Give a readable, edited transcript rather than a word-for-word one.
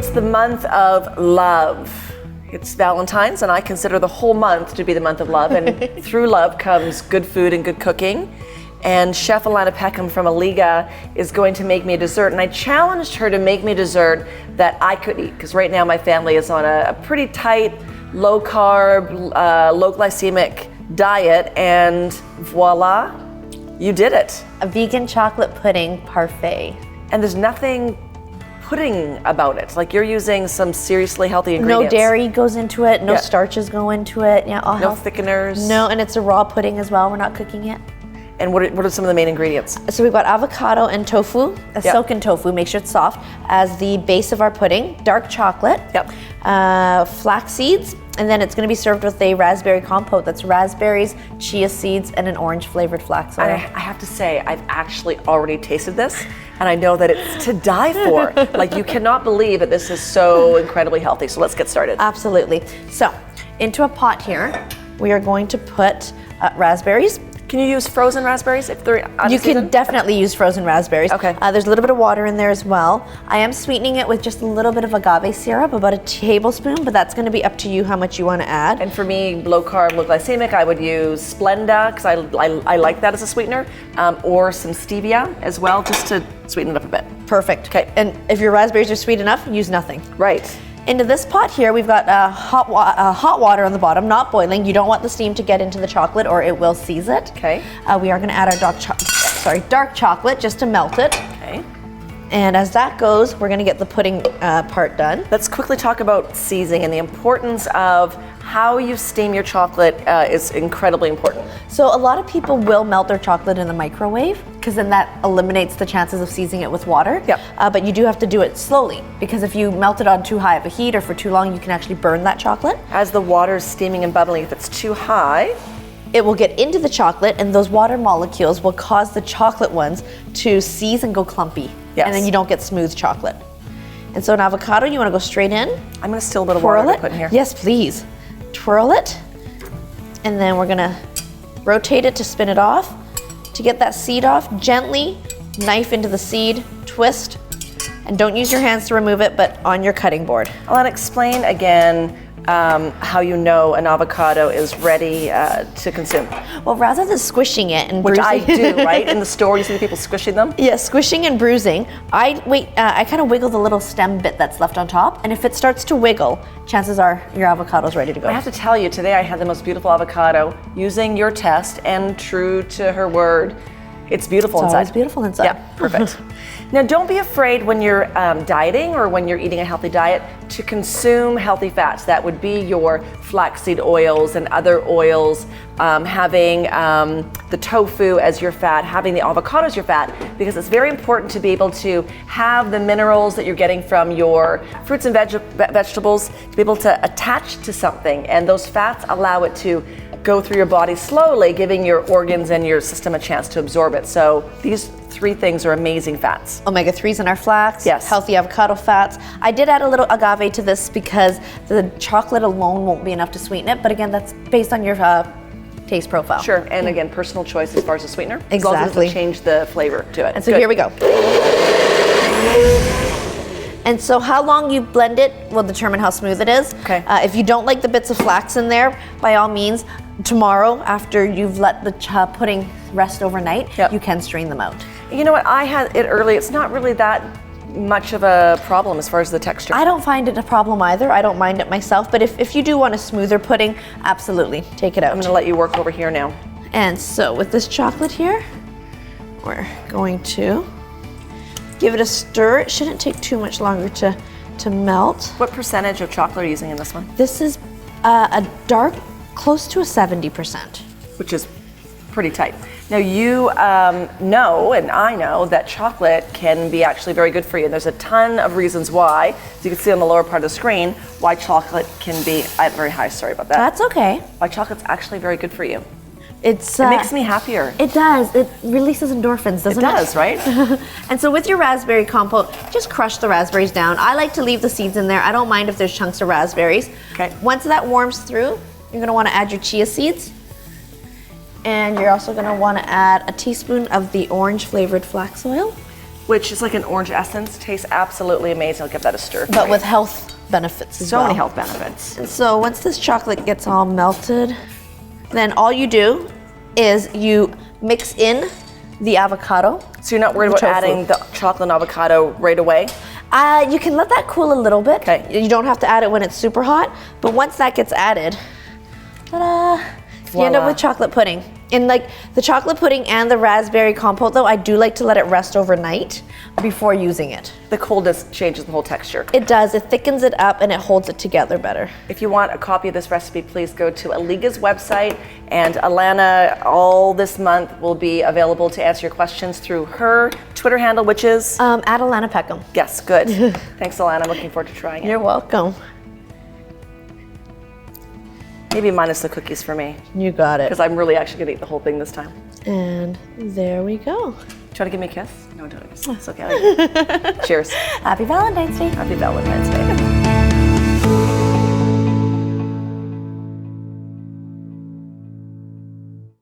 It's the month of love. It's Valentine's, and I consider the whole month to be the month of love. And through love comes good food and good cooking. And Chef Alana Peckham from Alligga is going to make me a dessert. And I challenged her to make me a dessert that I could eat, because right now my family is on a pretty tight, low carb, low glycemic diet. And voila, you did it. A vegan chocolate pudding parfait. And there's nothing pudding about it. Like, you're using some seriously healthy ingredients. No dairy goes into it, no starches go into it. Yeah, all no thickeners. No, and it's a raw pudding as well. We're not cooking it. And what are some of the main ingredients? So we've got avocado and tofu, silken tofu, make sure it's soft, as the base of our pudding, dark chocolate, flax seeds, and then it's going to be served with a raspberry compote that's raspberries, chia seeds, and an orange flavored flax oil. I have to say, I've actually already tasted this, and I know that it's to die for. Like, you cannot believe that this is so incredibly healthy. So let's get started. Absolutely. So into a pot here, we are going to put raspberries. Can you use frozen raspberries if they're out of You season? can definitely use frozen raspberries. Okay. There's a little bit of water in there as well. I am sweetening it with just a little bit of agave syrup, about a tablespoon, but that's going to be up to you how much you want to add. And for me, low carb, low glycemic, I would use Splenda, because I like that as a sweetener, or some stevia as well, just to sweeten it up a bit. Perfect. Okay. And if your raspberries are sweet enough, use nothing. Right. Into this pot here, we've got hot water on the bottom, not boiling. You don't want the steam to get into the chocolate or it will seize it. Okay. We are going to add our dark chocolate just to melt it. Okay. And as that goes, we're going to get the pudding part done. Let's quickly talk about seizing, and the importance of how you steam your chocolate is incredibly important. So a lot of people will melt their chocolate in the microwave, because then that eliminates the chances of seizing it with water. Yep. But you do have to do it slowly, because if you melt it on too high of a heat or for too long, you can actually burn that chocolate. As the water's steaming and bubbling, if it's too high, it will get into the chocolate, and those water molecules will cause the chocolate ones to seize and go clumpy. Yes. And then you don't get smooth chocolate. And so an avocado, you want to go straight in. I'm going to still a bit of water to put in here. Yes, please. Twirl it, and then we're going to rotate it to spin it off. To get that seed off, gently knife into the seed, twist, and don't use your hands to remove it, but on your cutting board. Alana, explain again how you know an avocado is ready to consume. Well, rather than squishing it and Which bruising, I do, right? In the store, you see the people squishing them? Yeah, squishing and bruising. I kind of wiggle the little stem bit that's left on top, and if it starts to wiggle, chances are your avocado's ready to go. I have to tell you, today I had the most beautiful avocado using your test, and true to her word, it's beautiful inside. It's beautiful inside. Yeah, perfect. Now, don't be afraid when you're dieting or when you're eating a healthy diet to consume healthy fats. That would be your flaxseed oils and other oils, having the tofu as your fat, having the avocado as your fat, because it's very important to be able to have the minerals that you're getting from your fruits and vegetables to be able to attach to something, and those fats allow it to go through your body slowly, giving your organs and your system a chance to absorb it. So these three things are amazing fats. Omega-3s in our flax, yes. Healthy avocado fats. I did add a little agave to this because the chocolate alone won't be enough to sweeten it, but again, that's based on your taste profile. Sure, and again, personal choice as far as the sweetener. Exactly. As long as it doesn't change the flavor to it. And so here we go. And so how long you blend it will determine how smooth it is. Okay. If you don't like the bits of flax in there, by all means, tomorrow after you've let the pudding rest overnight, you can strain them out. You know what, I had it early. It's not really that much of a problem as far as the texture. I don't find it a problem either. I don't mind it myself, but if you do want a smoother pudding, absolutely, take it out. I'm gonna let you work over here now. And so with this chocolate here, we're going to give it a stir. It shouldn't take too much longer to melt. What percentage of chocolate are you using in this one? This is a dark, close to a 70%. Which is pretty tight. Now you know, and I know, that chocolate can be actually very good for you. There's a ton of reasons why, as you can see on the lower part of the screen, why chocolate can be, I'm very high, sorry about that. That's okay. Why chocolate's actually very good for you. It makes me happier. It does. It releases endorphins, doesn't it? It does, right? And so with your raspberry compote, just crush the raspberries down. I like to leave the seeds in there. I don't mind if there's chunks of raspberries. Okay. Once that warms through, you're gonna wanna add your chia seeds. And you're also gonna wanna add a teaspoon of the orange flavored flax oil. which is like an orange essence. Tastes absolutely amazing. I'll give that a stir. But with health benefits as so well. many health benefits. And so once this chocolate gets all melted, then all you do is you mix in the avocado. So you're not worried about adding the chocolate and avocado right away? You can let that cool a little bit. Okay. You don't have to add it when it's super hot, but once that gets added, ta-da, you end up with chocolate pudding. And like the chocolate pudding and the raspberry compote though, I do like to let it rest overnight before using it. The coldness changes the whole texture. It does, it thickens it up and it holds it together better. If you want a copy of this recipe, please go to Alligga's website, and Alana all this month will be available to answer your questions through her Twitter handle, which is? At Alana Peckham. Yes, good. Thanks, Alana. I'm looking forward to trying it. You're welcome. Maybe minus the cookies for me. You got it. Because I'm really actually gonna eat the whole thing this time. And there we go. Do you want to give me a kiss? No, don't. It's okay. Cheers. Happy Valentine's Day. Happy Valentine's Day.